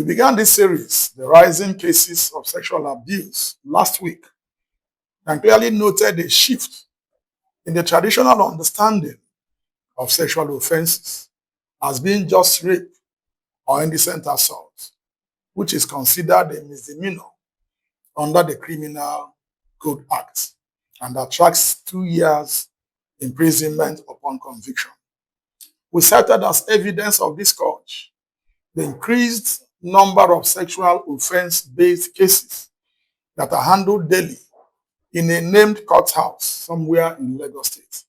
began this series, The Rising Cases of Sexual Abuse, last week, and clearly noted a shift in the traditional understanding of sexual offenses as being just rape or indecent assault, which is considered a misdemeanor under the Criminal Code Act and attracts 2 years imprisonment upon conviction. We cited as evidence of this scourge the increased number of sexual offense-based cases that are handled daily in a named courthouse somewhere in Lagos State.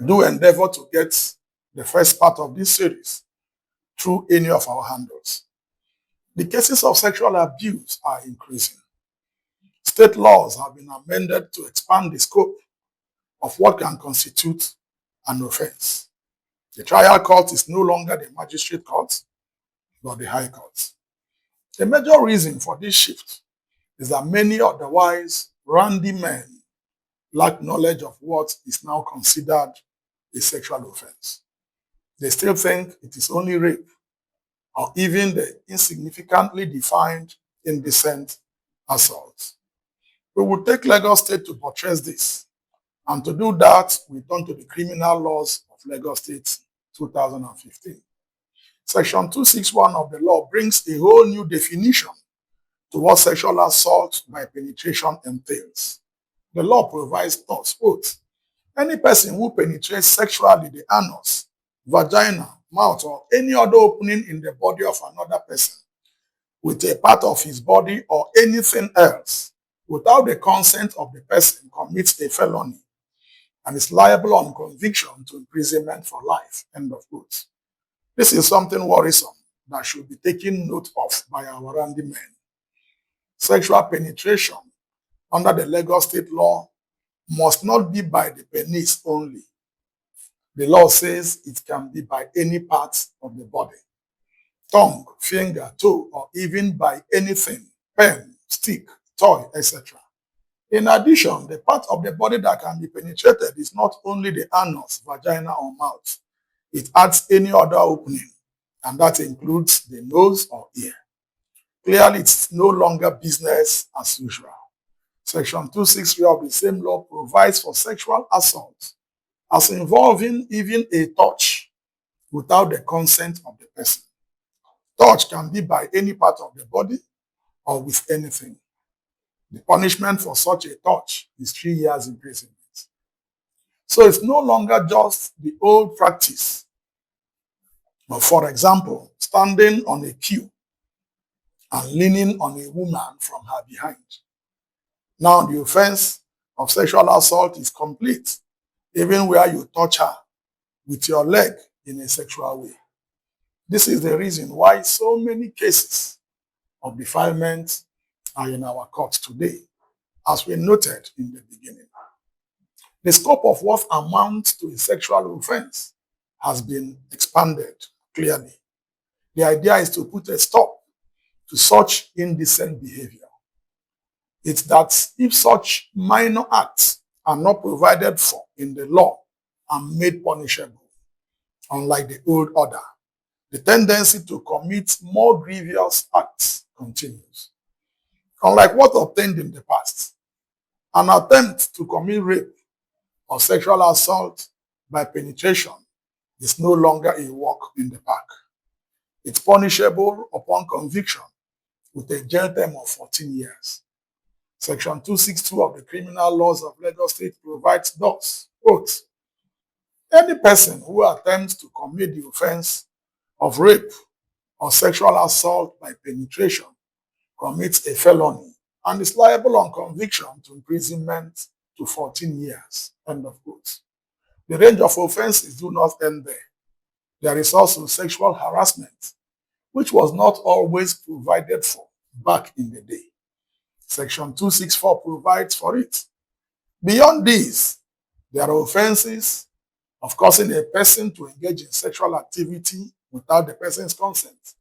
Do endeavor to get the first part of this series through any of our handles. The cases of sexual abuse are increasing. State laws have been amended to expand the scope of what can constitute an offense. The trial court is no longer the magistrate court, but the high court. The major reason for this shift is that many otherwise randy men lack knowledge of what is now considered a sexual offense. They still think it is only rape or even the insignificantly defined indecent assault. We will take Lagos State to buttress this, and to do that, we turn to the criminal laws of Lagos State 2015. Section 261 of the law brings a whole new definition to what sexual assault by penetration entails. The law provides thus, quote, any person who penetrates sexually the anus, vagina, mouth, or any other opening in the body of another person with a part of his body or anything else without the consent of the person commits a felony and is liable on conviction to imprisonment for life, end of quote. This is something worrisome that should be taken note of by our randy men. Sexual penetration under the Lagos State law must not be by the penis only. The law says it can be by any part of the body. Tongue, finger, toe, or even by anything, pen, stick, toy, etc. In addition, the part of the body that can be penetrated is not only the anus, vagina, or mouth. It adds any other opening, and that includes the nose or ear. Clearly, it's no longer business as usual. Section 263 of the same law provides for sexual assault as involving even a touch without the consent of the person. Touch can be by any part of the body or with anything. The punishment for such a touch is 3 years imprisonment. So it's no longer just the old practice of, for example, standing on a queue and leaning on a woman from her behind. Now the offense of sexual assault is complete, even where you touch her with your leg in a sexual way. This is the reason why so many cases of defilement are in our courts today, as we noted in the beginning. The scope of what amounts to a sexual offense has been expanded clearly. The idea is to put a stop to such indecent behavior. It's that if such minor acts are not provided for in the law and made punishable, unlike the old order, the tendency to commit more grievous acts continues. Unlike what obtained in the past, an attempt to commit rape or sexual assault by penetration is no longer a walk in the park. It's punishable upon conviction with a jail term of 14 years. Section 262 of the Criminal Laws of Lagos State provides thus, quote, any person who attempts to commit the offense of rape or sexual assault by penetration commits a felony and is liable on conviction to imprisonment to 14 years, end of quote. The range of offenses do not end there. There is also sexual harassment, which was not always provided for back in the day. Section 264 provides for it. Beyond these, there are offenses of causing a person to engage in sexual activity without the person's consent.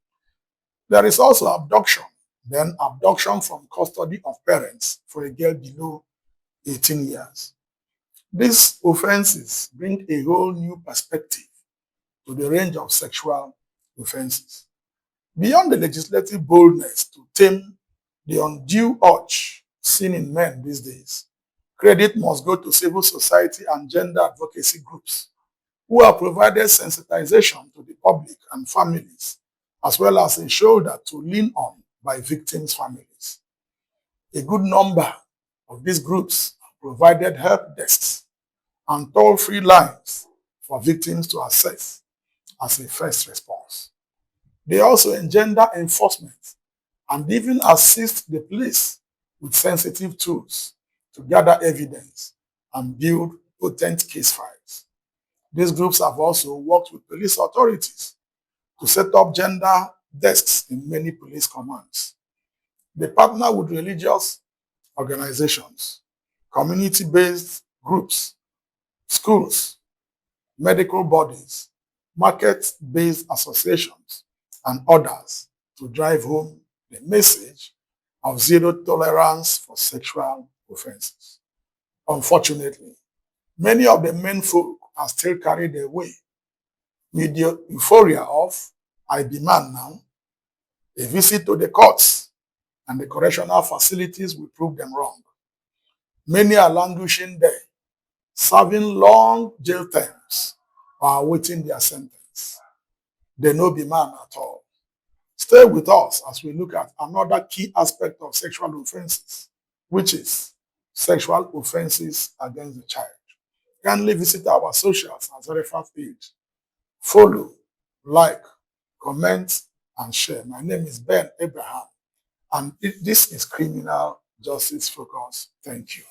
There is also abduction, then abduction from custody of parents for a girl below 18 years. These offenses bring a whole new perspective to the range of sexual offenses. Beyond the legislative boldness to tame the undue urge seen in men these days, credit must go to civil society and gender advocacy groups who have provided sensitization to the public and families, as well as a shoulder to lean on by victims' families. A good number of these groups have provided help desks and toll-free lines for victims to access as a first response. They also engender enforcement and even assist the police with sensitive tools to gather evidence and build potent case files. These groups have also worked with police authorities to set up gender desks in many police commands. They partner with religious organizations, community-based groups, schools, medical bodies, market-based associations, and others to drive home the message of zero tolerance for sexual offenses. Unfortunately, many of the men folk are still carried away with the euphoria of "I be man now." A visit to the courts and the correctional facilities will prove them wrong. Many are languishing there, serving long jail terms or awaiting their sentence. They no be man at all. Stay with us as we look at another key aspect of sexual offenses, which is sexual offenses against the child. Kindly visit our socials as a reference page. Follow, like, comment, and share. My name is Ben Abraham, and this is Criminal Justice Focus. Thank you.